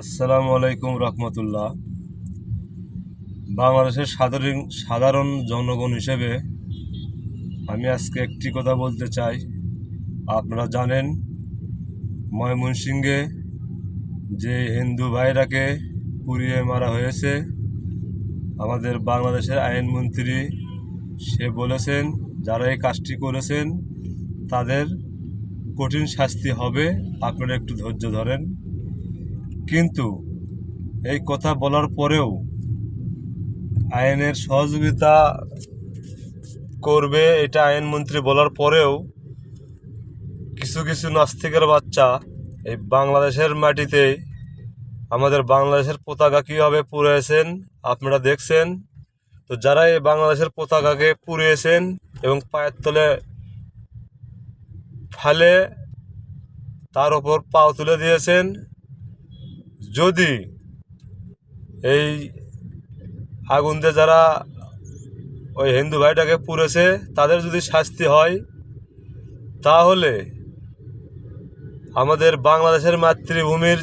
আসসালামু আলাইকুম রহমতুল্লাহ। বাংলাদেশের সাধারণ জনগণ হিসেবে আমি আজকে একটি কথা বলতে চাই। আপনারা জানেন ময়মনসিংহে যে হিন্দু ভাইরাকে পুড়িয়ে মারা হয়েছে, আমাদের বাংলাদেশের আইনমন্ত্রী সে বলেছেন যারা এই কাজটি করেছেন তাদের কঠিন শাস্তি হবে, আপনারা একটু ধৈর্য ধরেন। কিন্তু এই কথা বলার পরেও আইনের সহযোগিতা করবে এটা আইনমন্ত্রী বলার পরেও কিছু কিছু নাস্তিকের বাচ্চা এই বাংলাদেশের মাটিতে আমাদের বাংলাদেশের পতাকা কীভাবে পুড়িয়েছেন আপনারা দেখছেন। তো যারা এই বাংলাদেশের পতাকাকে পুড়িয়েছেন এবং পায়ের তলে ফেলে তার ওপর পাও তুলে দিয়েছেন, যদি এই আগুন দিয়ে যারা ওই হিন্দু ভাইটাকে পুড়েছে তাদের যদি শাস্তি হয়, তাহলে আমাদের বাংলাদেশের মাতৃভূমির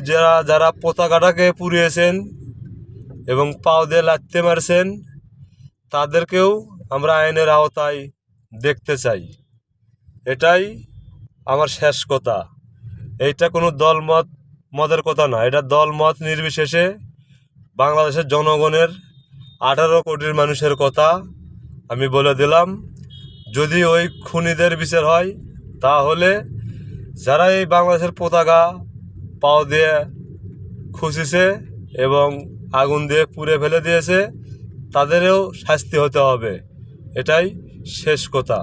যারা পতাকাটাকে পুড়িয়েছেন এবং পাও দিয়ে লাথি মারছেন তাদেরকেও আমরা আইনের আওতায় দেখতে চাই। এটাই আমার শেষ কথা। এইটা কোনো মতের কথা না, এটা মত নির্বিশেষে বাংলাদেশের জনগণের 18 কোটির মানুষের কথা আমি বলে দিলাম। যদি ওই খুনিদের বিচার হয়, তাহলে যারা এই বাংলাদেশের পতাকা পাও দিয়ে খুঁচিছে এবং আগুন দিয়ে পুড়ে ফেলে দিয়েছে তাদেরও শাস্তি হতে হবে। এটাই শেষ কথা।